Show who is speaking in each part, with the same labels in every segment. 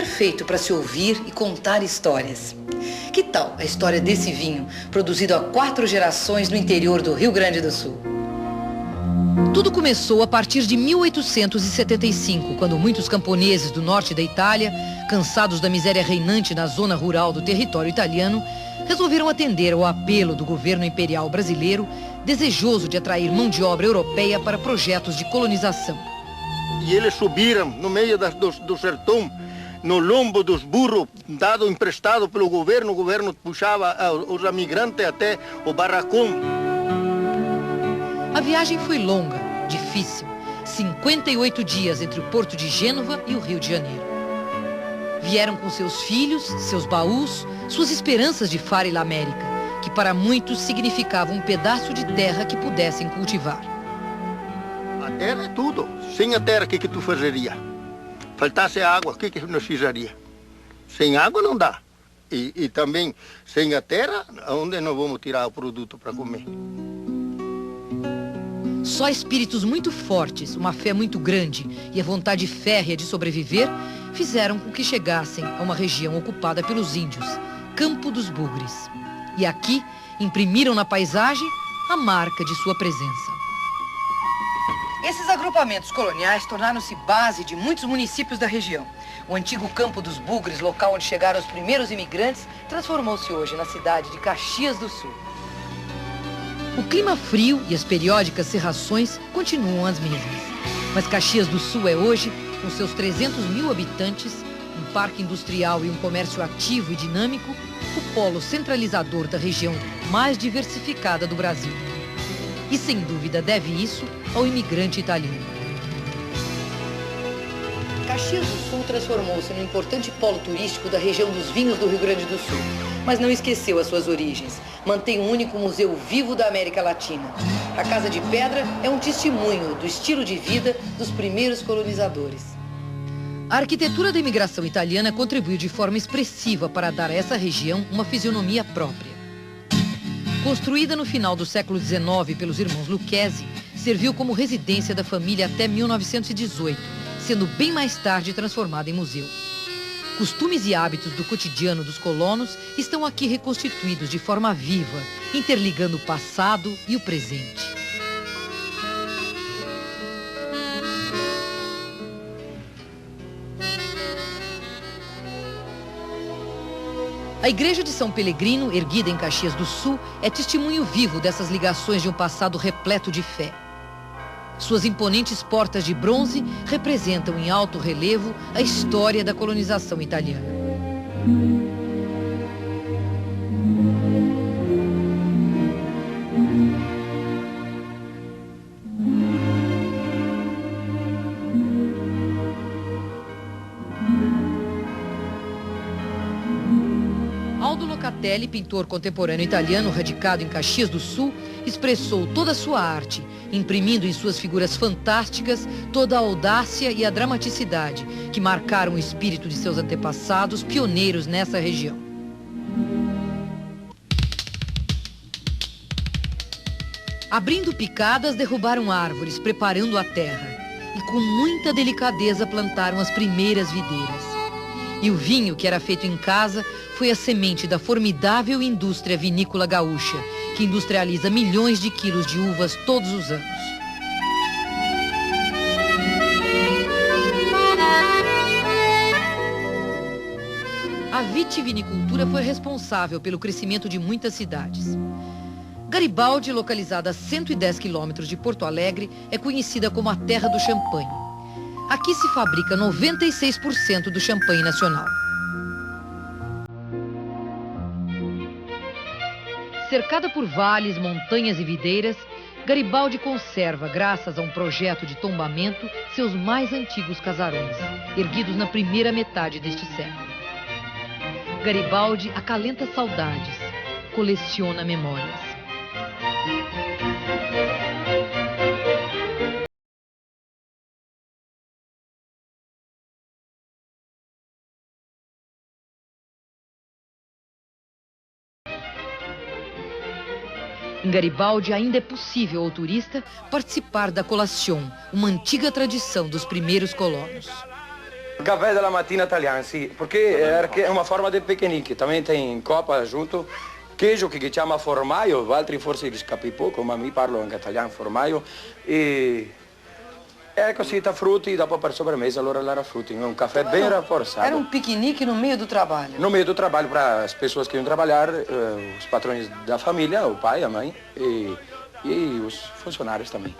Speaker 1: perfeito para se ouvir e contar histórias. Que tal a história desse vinho, produzido há 4 gerações no interior do Rio Grande do Sul? Tudo começou a partir de 1875, quando muitos camponeses do norte da Itália, cansados da miséria reinante na zona rural do território italiano, resolveram atender ao apelo do governo imperial brasileiro, desejoso de atrair mão de obra europeia para projetos de colonização.
Speaker 2: E eles subiram no meio do sertão, no lombo dos burros, dado emprestado pelo governo. O governo puxava os imigrantes até o barracão.
Speaker 1: A viagem foi longa, difícil. 58 dias entre o porto de Gênova e o Rio de Janeiro. Vieram com seus filhos, seus baús, suas esperanças de Fare l'América, que para muitos significava um pedaço de terra que pudessem cultivar.
Speaker 2: A terra é tudo. Sem a terra, o que tu fazeria? Faltasse água, o que nós fizeria? Sem água não dá. E também, sem a terra, onde nós vamos tirar o produto para comer?
Speaker 1: Só espíritos muito fortes, uma fé muito grande e a vontade férrea de sobreviver fizeram com que chegassem a uma região ocupada pelos índios, Campo dos Bugres. E aqui imprimiram na paisagem a marca de sua presença. Esses agrupamentos coloniais tornaram-se base de muitos municípios da região. O antigo Campo dos Bugres, local onde chegaram os primeiros imigrantes, transformou-se hoje na cidade de Caxias do Sul. O clima frio e as periódicas cerrações continuam as mesmas. Mas Caxias do Sul é hoje, com seus 300 mil habitantes, um parque industrial e um comércio ativo e dinâmico, o polo centralizador da região mais diversificada do Brasil. E sem dúvida deve isso ao imigrante italiano. Caxias do Sul transformou-se num importante polo turístico da região dos vinhos do Rio Grande do Sul, mas não esqueceu as suas origens. Mantém o único museu vivo da América Latina. A Casa de Pedra é um testemunho do estilo de vida dos primeiros colonizadores. A arquitetura da imigração italiana contribuiu de forma expressiva para dar a essa região uma fisionomia própria. Construída no final do século XIX pelos irmãos Lucchesi, serviu como residência da família até 1918, sendo bem mais tarde transformada em museu. Costumes e hábitos do cotidiano dos colonos estão aqui reconstituídos de forma viva, interligando o passado e o presente. A Igreja de São Pelegrino, erguida em Caxias do Sul, é testemunho vivo dessas ligações de um passado repleto de fé. Suas imponentes portas de bronze representam em alto relevo a história da colonização italiana. Aldo Locatelli, pintor contemporâneo italiano radicado em Caxias do Sul, expressou toda a sua arte, imprimindo em suas figuras fantásticas toda a audácia e a dramaticidade que marcaram o espírito de seus antepassados pioneiros nessa região. Abrindo picadas, derrubaram árvores, preparando a terra, e com muita delicadeza plantaram as primeiras videiras. E o vinho, que era feito em casa, foi a semente da formidável indústria vinícola gaúcha, que industrializa milhões de quilos de uvas todos os anos. A vitivinicultura foi responsável pelo crescimento de muitas cidades. Garibaldi, localizada a 110 quilômetros de Porto Alegre, é conhecida como a terra do champanhe. Aqui se fabrica 96% do champanhe nacional. Cercada por vales, montanhas e videiras, Garibaldi conserva, graças a um projeto de tombamento, seus mais antigos casarões, erguidos na primeira metade deste século. Garibaldi acalenta saudades, coleciona memórias. Em Garibaldi ainda é possível ao turista participar da colação, uma antiga tradição dos primeiros colonos.
Speaker 3: Café della mattina italiano, sì, perché è una forma di piquenique, também tem copa junto, queijo che chiama formaio, altri forse li capi poco, ma mi parlo anche italiano, formaio, e così, frutti, dopo per sobremesa allora era frutti, um café bem reforçado.
Speaker 1: Era um piquenique no meio do trabalho?
Speaker 3: No meio do trabalho, para as pessoas que iam trabalhar, os patrões da família, o pai, a mãe e os funcionários também.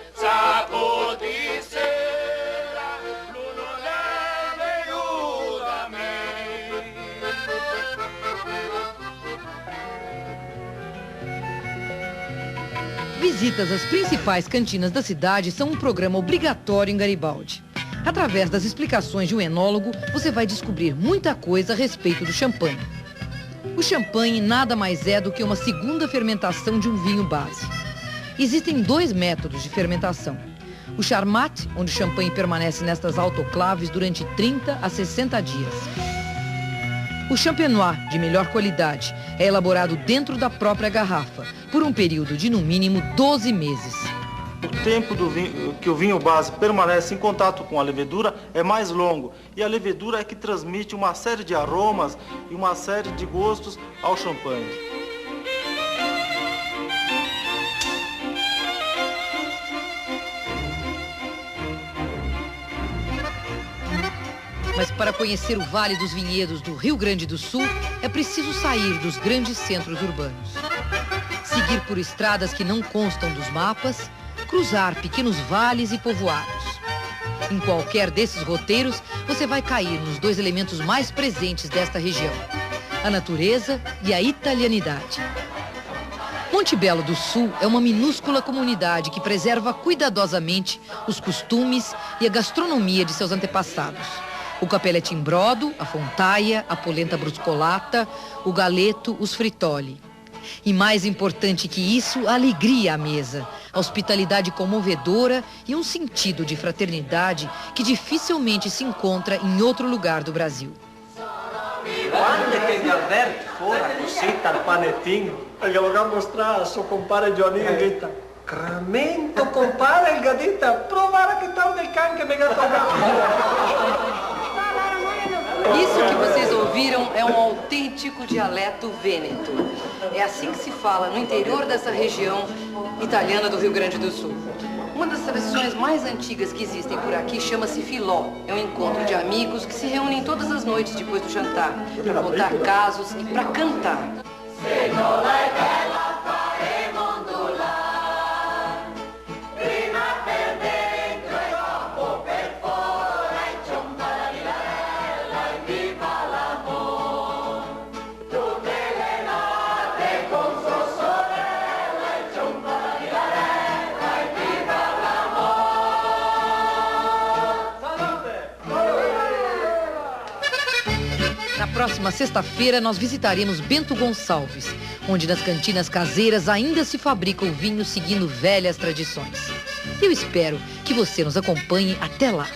Speaker 1: Visitas às principais cantinas da cidade são um programa obrigatório em Garibaldi. Através das explicações de um enólogo, você vai descobrir muita coisa a respeito do champanhe. O champanhe nada mais é do que uma segunda fermentação de um vinho base. Existem 2 métodos de fermentação. O charmat, onde o champanhe permanece nestas autoclaves durante 30 a 60 dias. O champenois, de melhor qualidade, é elaborado dentro da própria garrafa, por um período de no mínimo 12 meses.
Speaker 4: O tempo que o vinho base permanece em contato com a levedura é mais longo, e a levedura é que transmite uma série de aromas e uma série de gostos ao champanhe.
Speaker 1: Mas para conhecer o Vale dos Vinhedos do Rio Grande do Sul, é preciso sair dos grandes centros urbanos. Seguir por estradas que não constam dos mapas, cruzar pequenos vales e povoados. Em qualquer desses roteiros, você vai cair nos 2 elementos mais presentes desta região: a natureza e a italianidade. Monte Belo do Sul é uma minúscula comunidade que preserva cuidadosamente os costumes e a gastronomia de seus antepassados. O capelete em brodo, a fontaia, a polenta bruscolata, o galeto, os fritoli. E mais importante que isso, a alegria à mesa, a hospitalidade comovedora e um sentido de fraternidade que dificilmente se encontra em outro lugar do Brasil.
Speaker 5: Quando é que Alberto for a cosita al panettino? Perché voglio mostrare a suo compare Johnny Ghetta. Cramento, compare il Gadita, provare che tal del can che me
Speaker 1: Isso que vocês ouviram é um autêntico dialeto vêneto. É assim que se fala no interior dessa região italiana do Rio Grande do Sul. Uma das tradições mais antigas que existem por aqui chama-se filó. É um encontro de amigos que se reúnem todas as noites depois do jantar, para contar casos e para cantar. Na próxima sexta-feira, nós visitaremos Bento Gonçalves, onde nas cantinas caseiras ainda se fabrica o vinho seguindo velhas tradições. Eu espero que você nos acompanhe até lá.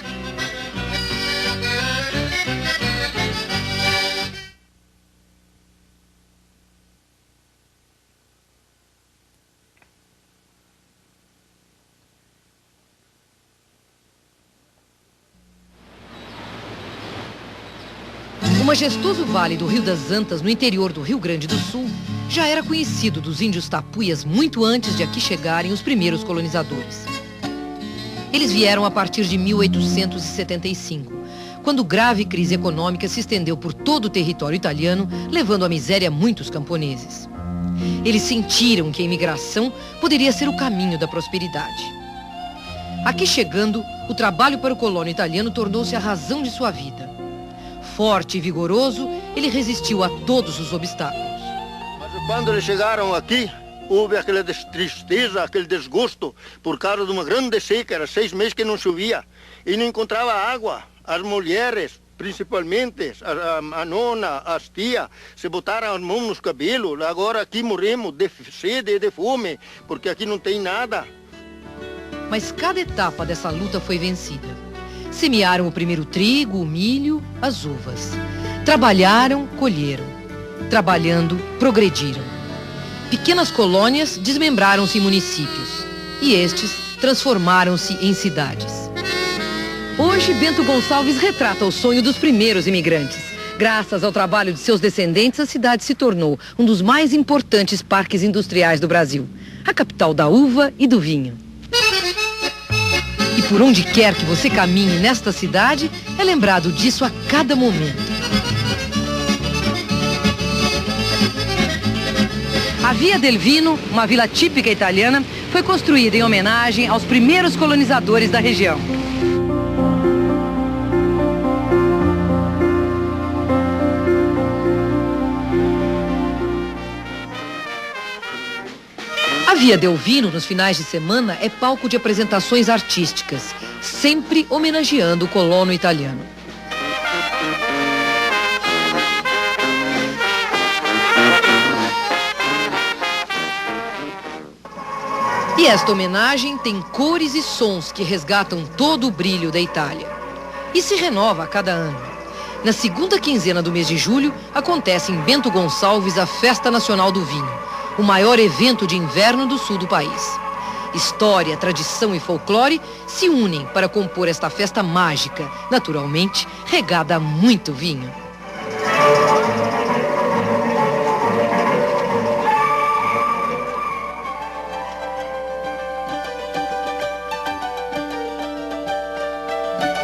Speaker 1: O majestoso vale do Rio das Antas, no interior do Rio Grande do Sul, já era conhecido dos índios tapuias muito antes de aqui chegarem os primeiros colonizadores. Eles vieram a partir de 1875, quando grave crise econômica se estendeu por todo o território italiano, levando à miséria muitos camponeses. Eles sentiram que a imigração poderia ser o caminho da prosperidade. Aqui chegando, o trabalho para o colono italiano tornou-se a razão de sua vida. Forte e vigoroso, ele resistiu a todos os obstáculos.
Speaker 2: Mas quando eles chegaram aqui, houve aquela tristeza, aquele desgosto, por causa de uma grande seca, era 6 meses que não chovia, e não encontrava água. As mulheres, principalmente, a nona, as tias, se botaram as mãos nos cabelos. Agora aqui morremos de sede e de fome, porque aqui não tem nada.
Speaker 1: Mas cada etapa dessa luta foi vencida. Semearam o primeiro trigo, o milho, as uvas. Trabalharam, colheram. Trabalhando, progrediram. Pequenas colônias desmembraram-se em municípios. E estes transformaram-se em cidades. Hoje, Bento Gonçalves retrata o sonho dos primeiros imigrantes. Graças ao trabalho de seus descendentes, a cidade se tornou um dos mais importantes parques industriais do Brasil. A capital da uva e do vinho. E por onde quer que você caminhe nesta cidade, é lembrado disso a cada momento. A Via del Vino, uma vila típica italiana, foi construída em homenagem aos primeiros colonizadores da região. A Via del Vino, nos finais de semana, é palco de apresentações artísticas, sempre homenageando o colono italiano. E esta homenagem tem cores e sons que resgatam todo o brilho da Itália. E se renova a cada ano. Na segunda quinzena do mês de julho, acontece em Bento Gonçalves a Festa Nacional do Vinho, o maior evento de inverno do sul do país. História, tradição e folclore se unem para compor esta festa mágica, naturalmente regada a muito vinho.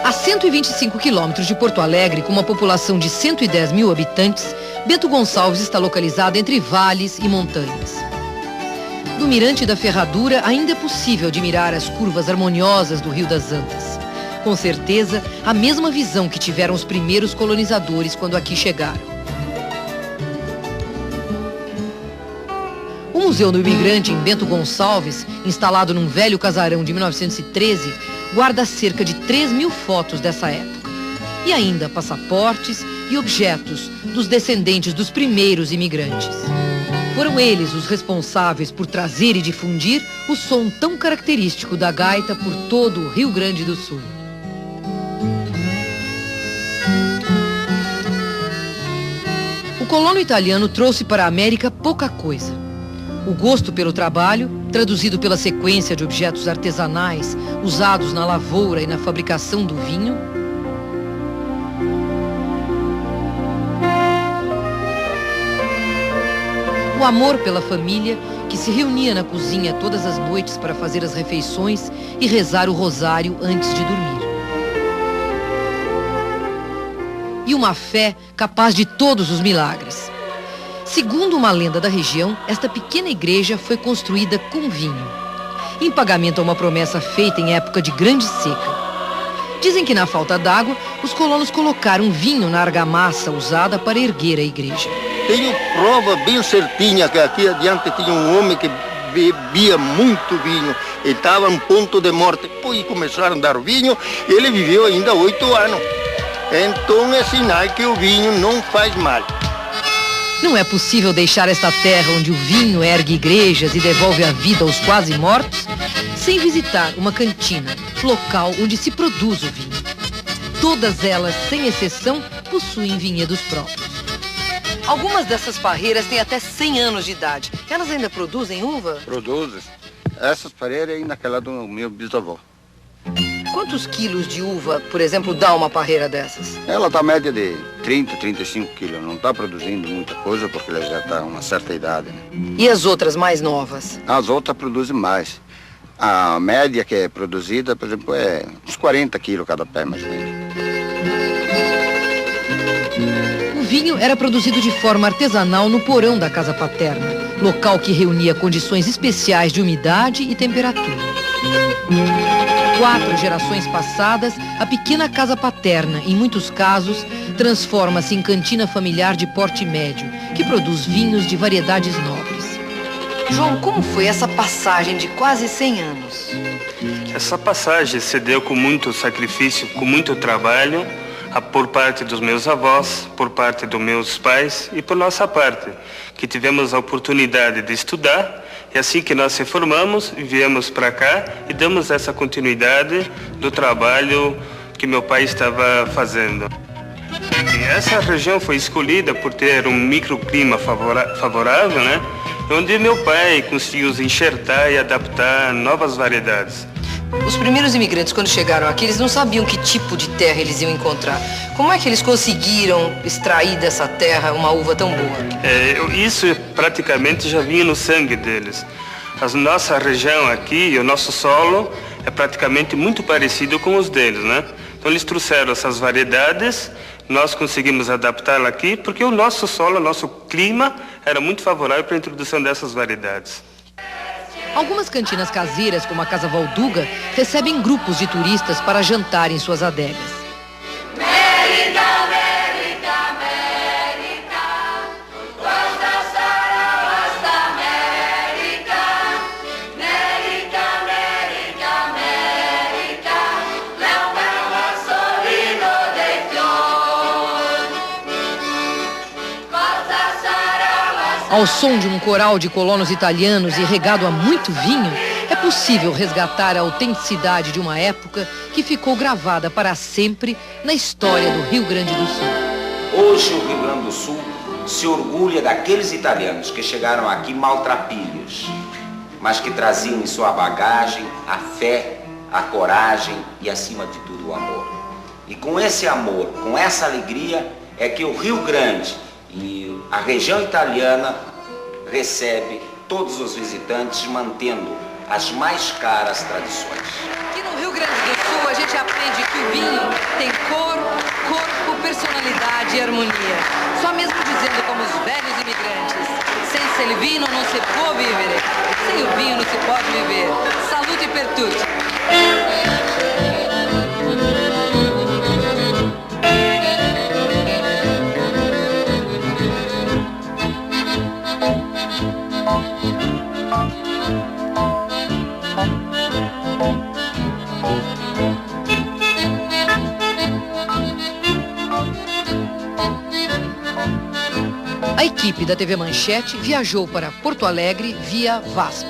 Speaker 1: A 125 quilômetros de Porto Alegre, com uma população de 110 mil habitantes, Bento Gonçalves está localizado entre vales e montanhas. Do Mirante da Ferradura, ainda é possível admirar as curvas harmoniosas do Rio das Antas. Com certeza, a mesma visão que tiveram os primeiros colonizadores quando aqui chegaram. O Museu do Imigrante em Bento Gonçalves, instalado num velho casarão de 1913, guarda cerca de 3.000 fotos dessa época. E ainda passaportes e objetos dos descendentes dos primeiros imigrantes. Foram eles os responsáveis por trazer e difundir o som tão característico da gaita por todo o Rio Grande do Sul. O colono italiano trouxe para a América pouca coisa. O gosto pelo trabalho, traduzido pela sequência de objetos artesanais usados na lavoura e na fabricação do vinho, o amor pela família, que se reunia na cozinha todas as noites para fazer as refeições e rezar o rosário antes de dormir. E uma fé capaz de todos os milagres. Segundo uma lenda da região, esta pequena igreja foi construída com vinho, em pagamento a uma promessa feita em época de grande seca. Dizem que na falta d'água, os colonos colocaram vinho na argamassa usada para erguer a igreja.
Speaker 2: Tenho prova bem certinha que aqui adiante tinha um homem que bebia muito vinho. Ele estava em ponto de morte. Depois começaram a dar vinho e ele viveu ainda 8 anos. Então é sinal que o vinho não faz mal.
Speaker 1: Não é possível deixar esta terra onde o vinho ergue igrejas e devolve a vida aos quase mortos, sem visitar uma cantina, local onde se produz o vinho. Todas elas, sem exceção, possuem vinhedos próprios. Algumas dessas parreiras têm até 100 anos de idade. Elas ainda produzem uva?
Speaker 2: Produzem. Essas parreiras ainda aquela do meu bisavô.
Speaker 1: Quantos quilos de uva, por exemplo, dá uma parreira dessas?
Speaker 2: Ela está média de 30, 35 quilos. Não está produzindo muita coisa porque ela já está uma certa idade, né?
Speaker 1: E as outras mais novas?
Speaker 2: As outras produzem mais. A média que é produzida, por exemplo, é uns 40 quilos cada pé, mais ou menos.
Speaker 1: O vinho era produzido de forma artesanal no porão da casa paterna, local que reunia condições especiais de umidade e temperatura. 4 gerações passadas, a pequena casa paterna, em muitos casos, transforma-se em cantina familiar de porte médio, que produz vinhos de variedades nobres. João, como foi essa passagem de quase 100 anos?
Speaker 6: Essa passagem se deu com muito sacrifício, com muito trabalho, por parte dos meus avós, por parte dos meus pais e por nossa parte, que tivemos a oportunidade de estudar. E assim que nós se formamos, viemos para cá e damos essa continuidade do trabalho que meu pai estava fazendo. E essa região foi escolhida por ter um microclima favorável, né? Onde meu pai conseguiu enxertar e adaptar novas variedades.
Speaker 1: Os primeiros imigrantes, quando chegaram aqui, eles não sabiam que tipo de terra eles iam encontrar. Como é que eles conseguiram extrair dessa terra uma uva tão boa?
Speaker 6: Isso praticamente já vinha no sangue deles. A nossa região aqui, o nosso solo, é praticamente muito parecido com os deles, né? Então eles trouxeram essas variedades, nós conseguimos adaptá-la aqui, porque o nosso solo, o nosso clima, era muito favorável para a introdução dessas variedades.
Speaker 1: Algumas cantinas caseiras, como a Casa Valduga, recebem grupos de turistas para jantar em suas adegas. Ao som de um coral de colonos italianos e regado a muito vinho, é possível resgatar a autenticidade de uma época que ficou gravada para sempre na história do Rio Grande do Sul.
Speaker 7: Hoje o Rio Grande do Sul se orgulha daqueles italianos que chegaram aqui maltrapilhos, mas que traziam em sua bagagem a fé, a coragem e, acima de tudo, o amor. E com esse amor, com essa alegria, é que o Rio Grande e a região italiana recebe todos os visitantes, mantendo as mais caras tradições.
Speaker 1: Aqui no Rio Grande do Sul a gente aprende que o vinho tem cor, corpo, personalidade e harmonia. Só mesmo dizendo como os velhos imigrantes: senza il vino non si può vivere, sem o vinho não se pode viver. Salute per tutti. A equipe da TV Manchete viajou para Porto Alegre via VASP.